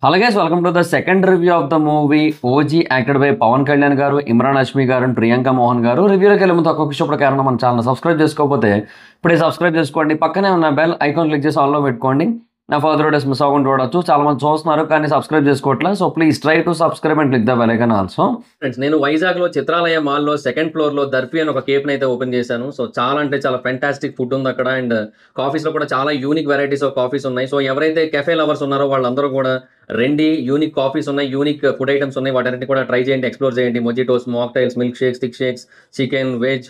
Hello guys, welcome to the second review of the movie OG acted by Pawan Kalyan garu, Imran Hashmi garu and Priyanka Mohan garu. Review లోకి వెళ్ళే ముందు ఒక్క విషయం ప్రకారం మన channel subscribe చేసుకోకపోతే ఇప్పుడే సబ్స్క్రైబ్ చేసుకోండి. పక్కనే ఉన్న బెల్ ఐకాన్ క్లిక్ చేసి ఆన్లో పెట్టుకోండి. నా ఫర్దర్ వీడియోస్ మిస్ అవ్వకుండా చూడొచ్చు. చాలా మంది చూస్తున్నారు కానీ సబ్స్క్రైబ్ చేసుకోవట్లేదు. So please try to subscribe and click the bell icon also. Friends, నేను వైజాగ్ లో చిత్రాలయ మాల్ లో సెకండ్ ఫ్లోర్ లో దర్ఫీ అని ఒక కేఫ్ అయితే ఓపెన్ చేశాను. సో చాలా అంటే చాలా ఫెంటాస్టిక్ ఫుడ్ ఉంది అక్కడ. అండ్ కాఫీస్ లో కూడా చాలా యూనిక్ వెరైటీస్ ఆఫ్ కాఫీస్ ఉన్నాయి. సో ఎవరైతే కెఫే లవర్స్ ఉన్నారో వాళ్ళందరూ కూడా రెండు యూనిక్ కాఫీస్ ఉన్నాయి, యూనిక్ ఫుడ్ ఐటమ్స్ ఉన్నాయి. వాటన్నిటి కూడా ట్రై చేయండి, ఎక్స్ప్లోర్ చేయండి. Mojitos, mocktails, milk shakes, thick shakes, chicken, veg,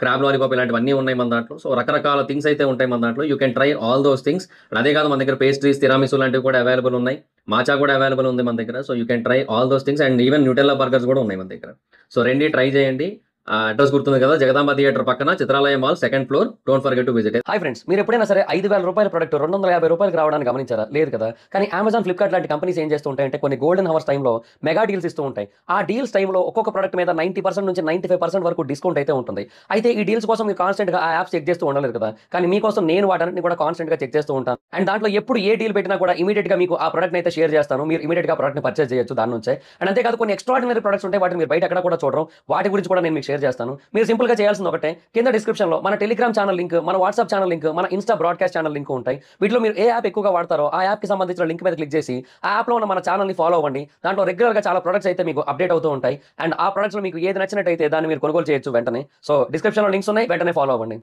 crab lollipop ఇలాంటివన్నీ ఉన్నాయి మన దాంట్లో. సో రకరకాల థింగ్స్ అయితే ఉంటాయి మన దాంట్లో. You can try all those things. అదే కాదు, మన దగ్గర పేస్ట్రీస్, తిరామిసు లాంటివి కూడా అవైలబుల్ ఉన్నాయి. మాచా కూడా అవైలబుల్ ఉంది మన దగ్గర. So you can try all those things. And even Nutella burgers కూడా ఉన్నాయి మన దగ్గర. సో రెండు ట్రై చేయండి. అడ్రస్ గుర్తుంది కదా, జగదాంబ థియేటర్ పక్కన Chitralaya mall second floor. Don't forget to visit. Hi friends, మీరు ఎప్పుడైనా సరే 5,000 రూపాయల ప్రొడక్ట్ 250 రూపాయలకు రావడానికి గమనించారా? లేదు కదా. కానీ అమెజాన్, ఫ్లిప్కార్ట్ లాంటి కంపెనీస్ ఏం చేస్తూ ఉంటాయంటే కొన్ని గోల్డెన్ హవర్స్ టైంలో మెగా డీల్స్ ఇస్తూ ఉంటాయి. ఆ డీల్స్ టైంలో ఒక్కొక్క ప్రొడక్ట్ మీద 90% నుంచి 95% వరకు డిస్కౌంట్ అయితే ఉంటుంది. అయితే ఈ డీల్స్ కోసం మీరు కాన్స్టెంట్గా ఆ యాప్స్ చెక్ చేస్తూ ఉండలేదు కదా. కానీ మీకోసం నేను వాటన్నిటిని కూడా కాన్స్టెంట్గా చెక్ చేస్తూ ఉంటాను. అండ్ దాంట్లో ఎప్పుడు ఏ డీల్ పెట్టినా కూడా ఇమీడియట్గా మీకు ఆ ప్రొడక్ట్ అయితే షేర్ చేస్తాను. మీరు ఇమీడియట్గా ప్రొడక్ట్ని పర్చేస్ చేయొచ్చు దాని నుంచే. అండ్ అంతేకాదు, కొన్ని ఎక్స్ట్రాడినరీ ప్రొడక్ట్స్ ఉంటాయి, వాటిని మీరు బయట ఎక్కడ కూడా చూడరు. వాటి గురించి కూడా నేను మీకు షేర్ చేస్తాను. మీరు సింపుల్గా చేయాల్సింది ఒకటే, కింద డిస్క్రిప్షన్లో మన టెలిగ్రామ్ ఛానల్ లింక్, మన వాట్సాప్ ఛానల్ లింక్, మన ఇన్స్టా బ్రాడ్కాస్ట్ ఛానల్ లింక్ ఉంటాయి. వీటిలో మీరు ఏ యాప్ ఎక్కువగా వాడతారో ఆ యాప్కి సంబంధించిన లింక్ మీద క్లిక్ చేసి ఆ యాప్లో ఉన్న మన ఛానల్ని ఫాలో అవ్వండి. దాంట్లో రెగ్యులర్గా చాలా ప్రొడక్ట్స్ అయితే మీకు అప్డేట్ అవుతూ ఉంటాయి. అండ్ ఆ ప్రొడక్ట్స్లో మీకు ఏది నచ్చినట్టయితే దాన్ని మీరు కొనుగోలు చేయొచ్చు వెంటనే. సో డిస్క్రిప్షన్లో లింక్స్ ఉన్నాయి, వెంటనే ఫాలో అవ్వండి.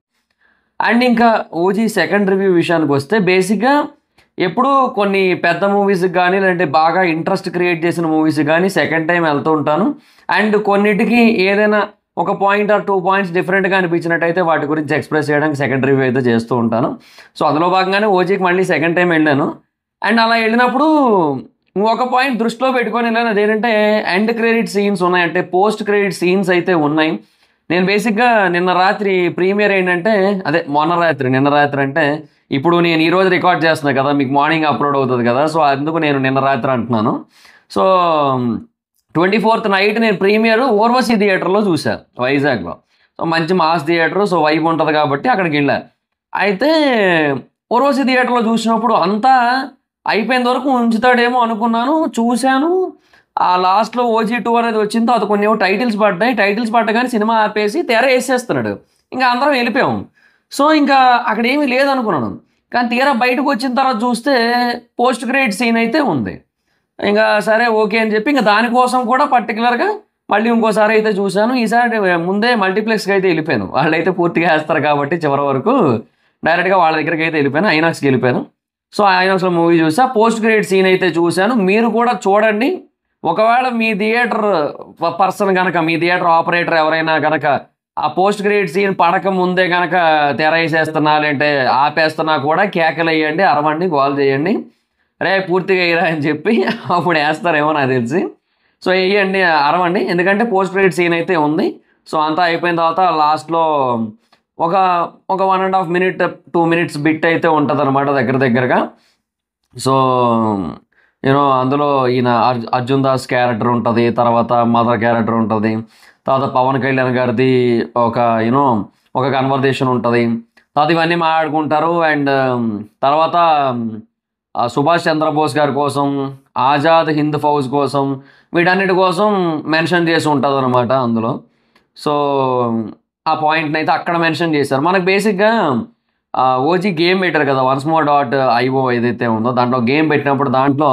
అండ్ ఇంకా ఓజీ సెకండ్ రివ్యూ విషయానికి వస్తే బేసిక్గా ఎప్పుడు కొన్ని పెద్ద మూవీస్కి కానీ లేదంటే బాగా ఇంట్రెస్ట్ క్రియేట్ చేసిన మూవీస్కి కానీ సెకండ్ టైం వెళ్తూ ఉంటాను. అండ్ కొన్నిటికి ఏదైనా ఒక పాయింట్ ఆర్ 2 పాయింట్స్ డిఫరెంట్గా అనిపించినట్టయితే వాటి గురించి ఎక్స్ప్రెస్ చేయడానికి సెకండ్ రివ్యూ అయితే చేస్తూ ఉంటాను. సో అందులో భాగంగానే ఓజీకి మళ్ళీ సెకండ్ టైం వెళ్ళాను. అండ్ అలా వెళ్ళినప్పుడు ఒక పాయింట్ దృష్టిలో పెట్టుకొని వెళ్ళాను. అదేంటంటే ఎండ్ క్రెడిట్ సీన్స్ ఉన్నాయి, అంటే పోస్ట్ క్రెడిట్ సీన్స్ అయితే ఉన్నాయి. నేను బేసిక్గా నిన్న రాత్రి ప్రీమియర్ ఏంటంటే నిన్న రాత్రి అంటే ఇప్పుడు నేను ఈరోజు రికార్డ్ చేస్తున్నా కదా, మీకు మార్నింగ్ అప్లోడ్ అవుతుంది కదా. సో అందుకు నేను నిన్న రాత్రి అంటున్నాను. సో 24th నైట్ నేను ప్రీమియర్ ఊర్వశి థియేటర్లో చూశాను వైజాగ్లో. సో మంచి మాస్ థియేటర్, సో వైబ్ ఉంటుంది కాబట్టి అక్కడికి వెళ్ళాను. అయితే ఊర్వశి థియేటర్లో చూసినప్పుడు అంతా అయిపోయిన వరకు ఉంచుతాడేమో అనుకున్నాను. చూశాను, ఆ లాస్ట్లో OG2 అనేది వచ్చిందో అది కొన్ని టైటిల్స్ పడ్డాయి. టైటిల్స్ పట్టగానే సినిమా ఆపేసి తెర వేసేస్తున్నాడు. ఇంకా అందరం వెళ్ళిపోయాము. సో ఇంకా అక్కడ ఏమీ లేదనుకున్నాను. కానీ తీరా బయటకు వచ్చిన తర్వాత చూస్తే పోస్ట్ క్రెడిట్ సీన్ అయితే ఉంది. ఇంకా సరే ఓకే అని చెప్పి ఇంకా దానికోసం కూడా పర్టికులర్గా మళ్ళీ ఇంకోసారి అయితే చూశాను. ఈసారి ముందే మల్టీప్లెక్స్కి అయితే వెళ్ళిపోయాను. వాళ్ళైతే పూర్తిగా వేస్తారు కాబట్టి చివరి వరకు డైరెక్ట్గా వాళ్ళ దగ్గరికి అయితే వెళ్ళిపోయాను, ఐనాక్స్కి వెళ్ళిపోయాను. సో ఐనాక్స్లో మూవీ చూసా, పోస్ట్ క్రెడిట్ సీన్ అయితే చూశాను. మీరు కూడా చూడండి. ఒకవేళ మీ థియేటర్ పర్సన్ కనుక, మీ థియేటర్ ఆపరేటర్ ఎవరైనా కనుక ఆ పోస్ట్ క్రెడిట్ సీన్ పడక ముందే కనుక తెర వేసేస్తున్నా లేదంటే ఆపేస్తున్నా కూడా కేకలు వేయండి, అరవండి, గోల్ చేయండి, రే పూర్తిగా వేయరా అని చెప్పి అప్పుడు వేస్తారేమో నాకు తెలిసి. సో వేయండి, అరవండి, ఎందుకంటే పోస్ట్ క్రెడిట్ సీన్ అయితే ఉంది. సో అంతా అయిపోయిన తర్వాత లాస్ట్లో ఒక 1.5 minute 2 minutes బిట్ అయితే ఉంటుంది అనమాట దగ్గరగా. సో అందులో ఈయన అర్జున్ దాస్ క్యారెక్టర్ ఉంటుంది, తర్వాత మదర్ క్యారెక్టర్ ఉంటుంది, తర్వాత పవన్ కళ్యాణ్ గారిది ఒక కన్వర్జేషన్ ఉంటుంది. తర్వాత ఇవన్నీ మాట్లాడుకుంటారు. అండ్ తర్వాత సుభాష్ చంద్రబోస్ గారి కోసం, ఆజాద్ హింద్ ఫౌజ్ కోసం, వీటన్నిటి కోసం మెన్షన్ చేసి ఉంటుంది అనమాట అందులో. సో ఆ పాయింట్ని అయితే అక్కడ మెన్షన్ చేశారు. మనకు బేసిక్గా ఓజీ గేమ్ పెట్టారు కదా, onesmore.io ఏదైతే ఉందో దాంట్లో గేమ్ పెట్టినప్పుడు దాంట్లో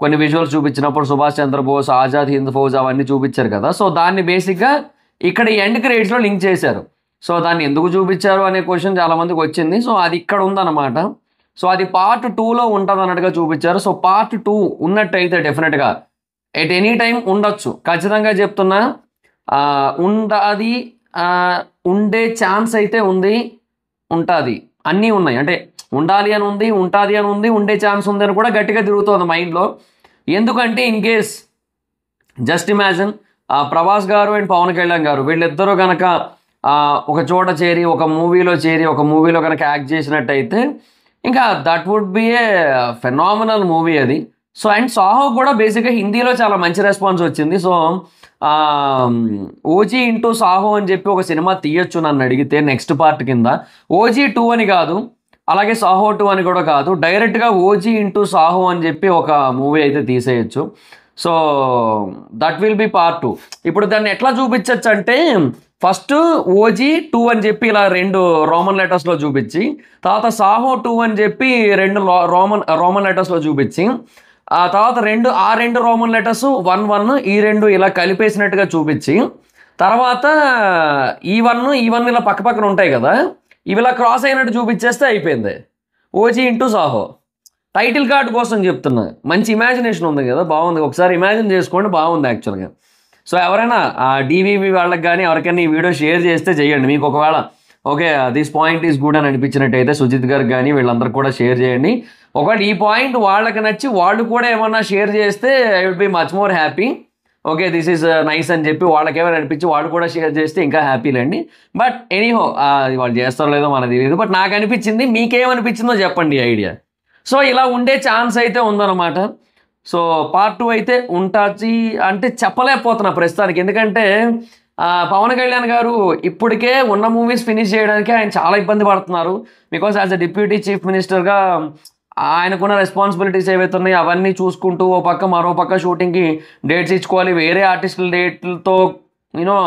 కొన్ని విజువల్స్ చూపించినప్పుడు సుభాష్ చంద్రబోస్, ఆజాద్ హింద్ ఫౌజ్ అవన్నీ చూపించారు కదా. సో దాన్ని బేసిక్గా ఇక్కడ ఈ ఎండ్ క్రెడిట్స్లో లింక్ చేశారు. సో దాన్ని ఎందుకు చూపించారు అనే క్వశ్చన్ చాలామందికి వచ్చింది. సో అది ఇక్కడ ఉందన్నమాట. సో అది పార్ట్ 2లో ఉంటుంది అన్నట్టుగా చూపించారు. సో పార్ట్ 2 ఉన్నట్టయితే డెఫినెట్గా ఎట్ ఎనీ టైం ఉండొచ్చు, ఖచ్చితంగా చెప్తున్నా. ఉండే ఛాన్స్ అయితే ఉంటుంది, అన్నీ ఉన్నాయి. అంటే ఉండాలి అని ఉంది, ఉంటుంది అని ఉంది, ఉండే ఛాన్స్ ఉంది అని కూడా గట్టిగా తిరుగుతుంది మైండ్లో. ఎందుకంటే in case just imagine Prabhas గారు అండ్ పవన్ కళ్యాణ్ గారు వీళ్ళిద్దరూ కనుక ఒక చోట చేరి ఒక మూవీలో కనుక యాక్ట్ చేసినట్టయితే ఇంకా that would be a phenomenal movie అది. సో అండ్ సాహో కూడా బేసిక్గా హిందీలో చాలా మంచి రెస్పాన్స్ వచ్చింది. సో OG ఇంటూ సాహో అని చెప్పి ఒక సినిమా తీయొచ్చు నన్ను అడిగితే నెక్స్ట్ పార్ట్ కింద. OG2 అని కాదు, అలాగే సాహో 2 అని కూడా కాదు, డైరెక్ట్గా ఓజీ ఇంటూ సాహో అని చెప్పి ఒక మూవీ అయితే తీసేయచ్చు. So that will be part 2. ఇప్పుడు దాన్ని ఎట్లా చూపించచ్చు అంటే, ఫస్ట్ ఓజీ 2 అని చెప్పి ఇలా 2 రోమన్ లెటర్స్లో చూపించి, తర్వాత సాహో 2 అని చెప్పి 2 రోమన్ లెటర్స్లో చూపించి, ఆ తర్వాత 2 రోమన్ లెటర్స్ 1 ఈ 2 ఇలా కలిపేసినట్టుగా చూపించి, తర్వాత ఈ 1 ఇలా పక్క పక్కన ఉంటాయి కదా, ఇవి ఇలా క్రాస్ అయినట్టు చూపించేస్తే అయిపోయింది OG into Saaho. Title card కోసం చెప్తున్నా, మంచి ఇమాజినేషన్ ఉంది కదా, బాగుంది, ఒకసారి ఇమాజిన్ చేసుకోండి, బాగుంది యాక్చువల్గా. సో ఎవరైనా ఆ డివివి వాళ్ళకి కానీ ఎవరికైనా ఈ వీడియో షేర్ చేస్తే చేయండి. మీకు ఒకవేళ okay this point is good అని అనిపించినట్టయితే సుజిత్ గారికి కానీ వీళ్ళందరికీ కూడా షేర్ చేయండి. ఒకవేళ ఈ పాయింట్ వాళ్ళకి నచ్చి వాళ్ళు కూడా ఏమన్నా షేర్ చేస్తే I would be much more happy. Okay this is nice అని చెప్పి వాళ్ళకి ఏమైనా అనిపించి వాళ్ళు కూడా షేర్ చేస్తే ఇంకా హ్యాపీలేండి. బట్ ఎనీహో వాళ్ళు చేస్తారో లేదో మనకు తెలియదు, బట్ నాకు అనిపించింది, మీకేమనిపించిందో చెప్పండి ఈ ఐడియా. సో ఇలా ఉండే ఛాన్స్ అయితే ఉందన్నమాట. సో పార్ట్ 2 అయితే ఉంటుంది అంటే చెప్పలేకపోతున్నా ప్రస్తుతానికి, ఎందుకంటే పవన్ కళ్యాణ్ గారు ఇప్పటికే ఉన్న మూవీస్ ఫినిష్ చేయడానికి ఆయన చాలా ఇబ్బంది పడుతున్నారు. Because as a deputy chief మినిస్టర్గా ఆయనకున్న రెస్పాన్సిబిలిటీస్ ఏవైతే ఉన్నాయో అవన్నీ చూసుకుంటూ ఓ పక్క మరో పక్క షూటింగ్కి డేట్స్ ఇచ్చుకోవాలి, వేరే ఆర్టిస్టుల డేట్లతో యూనో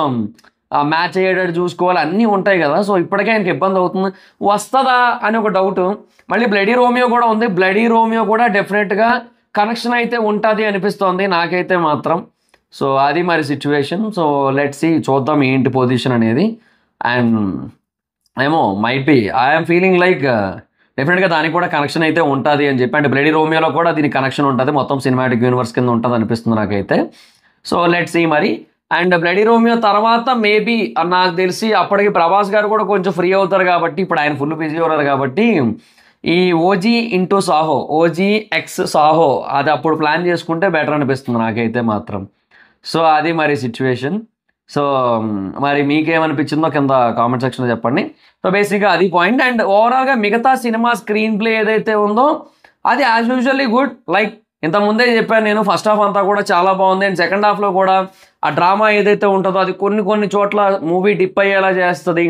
మ్యాచ్ అయ్యేటట్టు చూసుకోవాలి, అన్నీ ఉంటాయి కదా. సో ఇప్పటికే ఆయనకి ఇబ్బంది అవుతుంది. వస్తుందా అని ఒక డౌట్. మళ్ళీ బ్లడీ రోమియో కూడా ఉంది, బ్లడీ రోమియో కూడా డెఫినెట్గా కనెక్షన్ అయితే ఉంటుంది అనిపిస్తోంది నాకైతే మాత్రం. సో అది మరి సిచ్యువేషన్. సో లెట్స్ సీ, చూద్దాం ఏంటి పొజిషన్ అనేది. అండ్ ఏమో might be I'm feeling like డెఫినెట్గా దానికి కూడా కనెక్షన్ అయితే ఉంటుంది అని చెప్పి, అంటే బ్లడీ రోమియోలో కూడా దీనికి కనెక్షన్ ఉంటుంది, మొత్తం సినిమాటిక్ యూనివర్స్ కింద ఉంటుంది అనిపిస్తుంది నాకైతే. సో లెట్స్ సీ మరి. అండ్ బ్లడీ రోమియో తర్వాత మేబీ నాకు తెలిసి అప్పటికి ప్రభాస్ గారు కూడా కొంచెం ఫ్రీ అవుతారు కాబట్టి, ఇప్పుడు ఆయన ఫుల్ బిజీ ఉన్నారు కాబట్టి, ఈ OG into Saaho, OG X Saaho అది అప్పుడు ప్లాన్ చేసుకుంటే బెటర్ అనిపిస్తుంది నాకైతే మాత్రం. సో అది మరి సిచ్యువేషన్. సో మరి మీకేమనిపించిందో కింద కామెంట్ సెక్షన్లో చెప్పండి. సో బేసిక్గా అది పాయింట్. అండ్ ఓవరాల్గా మిగతా సినిమా స్క్రీన్ ప్లే ఏదైతే ఉందో అది యాజ్ యూజువల్లీ గుడ్. లైక్ ఇంతకుముందే చెప్పాను నేను, ఫస్ట్ హాఫ్ అంతా కూడా చాలా బాగుంది. అండ్ సెకండ్ హాఫ్లో కూడా ఆ డ్రామా ఏదైతే ఉంటుందో అది కొన్ని చోట్ల మూవీ డిప్ అయ్యేలా చేస్తుంది.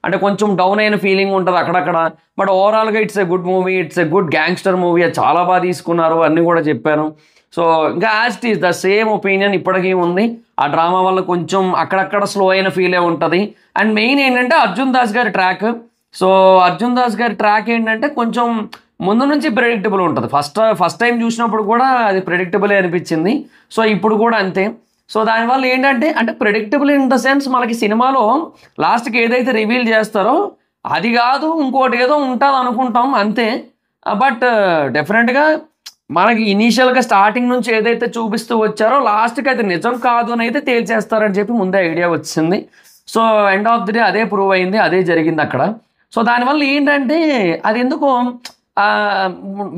అంటే కొంచెం డౌన్ అయిన ఫీలింగ్ ఉంటుంది అక్కడక్కడ. బట్ ఓవరాల్గా it's a good movie, it's a good gangster movie. అది చాలా బాగా తీసుకున్నారు, అన్నీ కూడా చెప్పాను. సో ఇంకా as it is the same opinion ఇప్పటికీ ఉంది. ఆ డ్రామా వల్ల కొంచెం అక్కడక్కడ స్లో అయిన ఫీలే ఉంటుంది. అండ్ మెయిన్ ఏంటంటే అర్జున్ దాస్ గారి ట్రాక్. సో అర్జున్ దాస్ గారి ట్రాక్ ఏంటంటే కొంచెం ముందు నుంచి ప్రెడిక్టబుల్ ఉంటుంది. ఫస్ట్ టైం చూసినప్పుడు కూడా అది ప్రెడిక్టబులే అనిపించింది. సో ఇప్పుడు కూడా అంతే. సో దానివల్ల ఏంటంటే అంటే ప్రెడిక్టబుల్ ఇన్ ద సెన్స్ మనకి సినిమాలో లాస్ట్కి ఏదైతే రివీల్ చేస్తారో అది కాదు ఇంకోటి ఏదో ఉంటుంది అనుకుంటాం అంతే. బట్ డెఫినెట్గా మనకి ఇనీషియల్గా స్టార్టింగ్ నుంచి ఏదైతే చూపిస్తూ వచ్చారో లాస్ట్కి అది నిజం కాదు అని అయితే తేల్చేస్తారని చెప్పి ముందే ఐడియా వచ్చింది. So end of the day అదే ప్రూవ్ అయింది, అదే జరిగింది అక్కడ. సో దానివల్ల ఏంటంటే అది ఎందుకో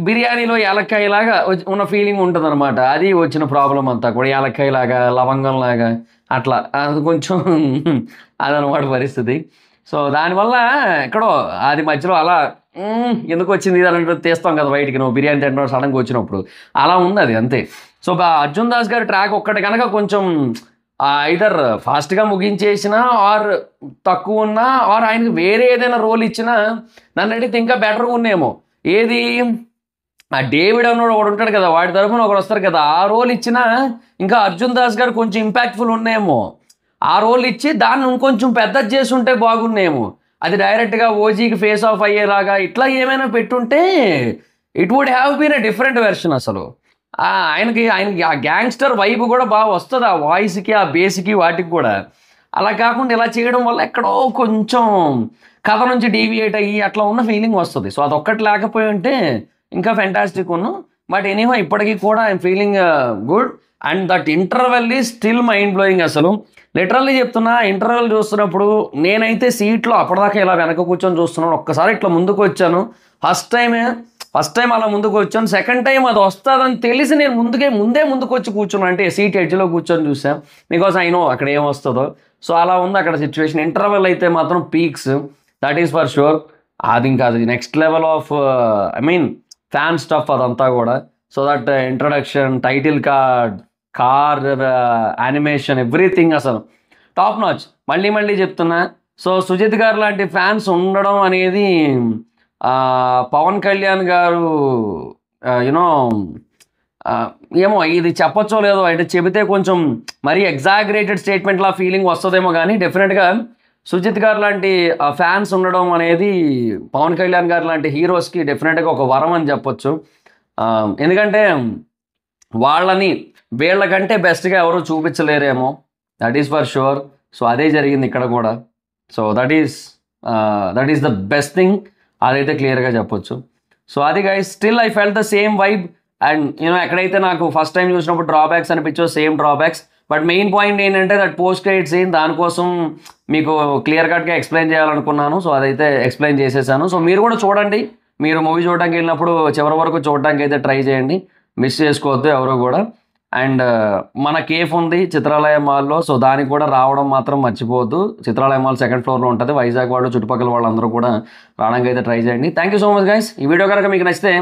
బిర్యానీలో యాలక్కాయలాగా ఉన్న ఫీలింగ్ ఉంటుంది అనమాట. అది వచ్చిన ప్రాబ్లం అంతా కూడా, యాలక్కాయలాగా లవంగంలాగా అట్లా అది కొంచెం అదనమాట పరిస్థితి. సో దానివల్ల ఎక్కడో అది మధ్యలో అలా ఎందుకు వచ్చింది ఇది అని తీస్తాం కదా బయటికి, నువ్వు బిర్యానీ తింటావు సడన్గా వచ్చినప్పుడు అలా ఉంది అది అంతే. సో అర్జున్ దాస్ గారి ట్రాక్ ఒక్కటి కనుక కొంచెం ఐదర్ ఫాస్ట్గా ముగించేసినా ఆర్ తక్కువ ఉన్నా ఆర్ ఆయనకి వేరే ఏదైనా రోల్ ఇచ్చినా నన్ను అడిగితే ఇంకా బెటర్గా ఉన్నాయేమో. ఏది ఆ డేవిడ్ అన్నోడు ఒకడు ఉంటాడు కదా, వాడి తరఫున ఒకరు వస్తారు కదా, ఆ రోల్ ఇచ్చినా ఇంకా అర్జున్ దాస్ గారు కొంచెం ఇంపాక్ట్ఫుల్ ఉన్నాయేమో. ఆ రోల్ ఇచ్చి దాన్ని ఇంకొంచెం పెద్దది చేసి ఉంటే బాగున్నాయేమో. అది డైరెక్ట్గా ఓజీకి ఫేస్ ఆఫ్ అయ్యేలాగా ఇట్లా ఏమైనా పెట్టుంటే it would have been a different version. అసలు ఆయనకి ఆ గ్యాంగ్స్టర్ వైబ్ కూడా బాగా వస్తుంది ఆ వాయిస్కి, ఆ బేస్కి, వాటికి కూడా. అలా కాకుండా ఇలా చేయడం వల్ల ఎక్కడో కొంచెం కథ నుంచి డీవియేట్ అయ్యి అట్లా ఉన్న ఫీలింగ్ వస్తుంది. సో అదొక్కటి లేకపోయి ఉంటే ఇంకా ఫెంటాస్టిక్ ఉన్నాం. బట్ ఎనీహో ఇప్పటికీ కూడా I'm feeling good. And that interval is still mind blowing. అసలు లిటరల్లీ చెప్తున్నా, ఇంటర్వెల్ చూస్తున్నప్పుడు నేనైతే సీట్లో అప్పటిదాకా ఇలా వెనక కూర్చొని చూస్తున్నాను, ఒక్కసారి ఇట్లా ముందుకు వచ్చాను. ఫస్ట్ టైం అలా ముందుకు వచ్చాను. సెకండ్ టైం అది వస్తుందని తెలిసి నేను ముందే ముందుకు వచ్చి కూర్చున్నాను, అంటే సీట్ ఎడ్జ్లో కూర్చొని చూసాను. బికాస్ ఐ నో అక్కడ ఏం వస్తుందో. సో అలా ఉంది అక్కడ సిచ్యువేషన్. ఇంటర్వెల్ అయితే మాత్రం peaks, that is for sure. అది ఇంకా అది next level of fan stuff అదంతా కూడా. So that introduction, title card, car animation, everything అసలు టాప్ నాచ్. మళ్ళీ చెప్తున్నా. సో సుజిత్ గారు లాంటి ఫ్యాన్స్ ఉండడం అనేది పవన్ కళ్యాణ్ గారు యూనో ఏమో ఇది చెప్పొచ్చో లేదో అంటే చెబితే కొంచెం మరీ ఎగ్జాగరేటెడ్ స్టేట్మెంట్లా ఫీలింగ్ వస్తుందేమో కానీ డెఫినెట్గా సుజిత్ గారు లాంటి ఫ్యాన్స్ ఉండడం అనేది పవన్ కళ్యాణ్ గారు లాంటి హీరోస్కి డెఫినెట్గా ఒక వరం అని చెప్పొచ్చు. ఎందుకంటే వాళ్ళని వీళ్ళకంటే బెస్ట్గా ఎవరు చూపించలేరేమో, that is for sure. So అదే జరిగింది ఇక్కడ కూడా. So that is the best thing, అదైతే క్లియర్గా చెప్పొచ్చు. సో అది guys, still I felt the same vibe. And ఎక్కడైతే నాకు ఫస్ట్ టైం చూసినప్పుడు డ్రాబ్యాక్స్ అనిపించో same drawbacks. But main point ఏంటంటే దట్ పోస్ట్ క్రెడిట్ సీన్, దానికోసం మీకు క్లియర్ కట్గా ఎక్స్ప్లెయిన్ చేయాలనుకున్నాను. సో అదైతే ఎక్స్ప్లెయిన్ చేసేసాను. సో మీరు కూడా చూడండి, మీరు మూవీ చూడడానికి వెళ్ళినప్పుడు చివరి వరకు చూడడానికి అయితే ట్రై చేయండి, మిస్ చేసుకోవద్దు ఎవరు కూడా. అండ్ మన కేఫ్ ఉంది చిత్రాలయ మాల్లో, సో దానికి కూడా రావడం మాత్రం మర్చిపోవద్దు. చిత్రాలయ మాల్ 2nd ఫ్లోర్లో ఉంటుంది. వైజాగ్ వాళ్ళు చుట్టుపక్కల వాళ్ళందరూ కూడా రావడానికి అయితే ట్రై చేయండి. Thank you so much guys. ఈ వీడియో కనుక మీకు నచ్చితే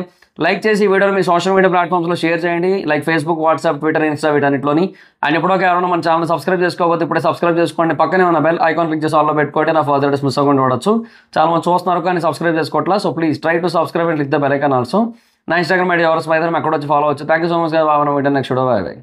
లైక్ చేసి ఈ వీడియోని మీ సోషల్ మీడియా ప్లాట్ఫామ్స్లో షేర్ చేయండి, like Facebook, WhatsApp, Twitter, Insta వీటన్నిటిలోని. అండ్ ఎప్పుడోకే ఎవరైనా మన ఛానల్ సబ్స్క్రైబ్ చేసుకోకపోతే ఇప్పుడే సబ్స్క్రైబ్ చేసుకోండి. పక్కనే ఉన్న బెల్ ఐకాన్ క్లిక్ చేసి ఆల్లో పెట్టుకోండి, నా ఫర్దర్ మిస్ అవ్వకుండా చూడొచ్చు. చాలా మంది చూస్తున్నారు కానీ సబ్స్క్రైబ్ చేసుకోవట్లా. So please try to subscribe and click the bell icon also. నా ఇన్స్టాగ్రామ్ ఐడి ఎవరు స్పైదర్ అక్కడ వచ్చి ఫాలో అవచ్చు. థ్యాంక్ యూ సో మచ్ గా. Next video bye bye.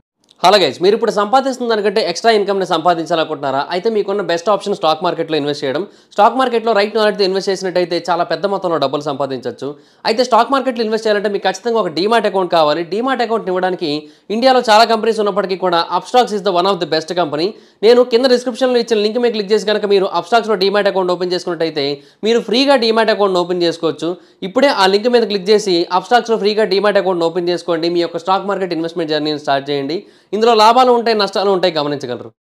Hello guys, మీరు ఇప్పుడు సంపాదిస్తున్న దానికంటే ఎక్స్ట్రా ఇన్కమ్ని సంపాదించాలనుకుంటున్నారా? అయితే మీకున్న బెస్ట్ ఆప్షన్ స్టాక్ మార్కెట్లో ఇన్వెస్ట్ చేయడం. స్టాక్ మార్కెట్లో రైట్ నాలెడ్జ్తో ఇన్వెస్ట్ చేసినట్టయితే చాలా పెద్ద మొత్తంలో డబ్బులు సంపాదించవచ్చు. అయితే స్టాక్ మార్కెట్లో ఇన్వెస్ట్ చేయాలంటే మీకు ఖచ్చితంగా ఒక డీమాట్ అకౌంట్ కావాలి. డీమాట్ అకౌంట్ ఇవ్వడానికి ఇండియాలో చాలా కంపెనీస్ ఉన్నప్పటికీ కూడా Upstox is the one of the best company. నేను కింద డిస్క్రిప్షన్లో ఇచ్చిన లింక్ మీద క్లిక్ చేసి కనుక మీరు అప్స్టాక్స్లో డీమాట్ అకౌంట్ ఓపెన్ చేసుకున్నట్టయితే మీరు ఫ్రీగా డీమాట్ అకౌంట్ ఓపెన్ చేసుకోవచ్చు. ఇప్పుడే ఆ లింక్ మీద క్లిక్ చేసి అప్స్టాక్స్లో ఫ్రీగా డీమాట్ అకౌంట్ ఓపెన్ చేసుకోండి. మీ యొక్క స్టాక్ మార్కెట్ ఇన్వెస్ట్మెంట్ జర్నీని స్టార్ట్ చేయండి. ఇందులో లాభాలు ఉంటాయి, నష్టాలు ఉంటాయి, గమనించగలరు.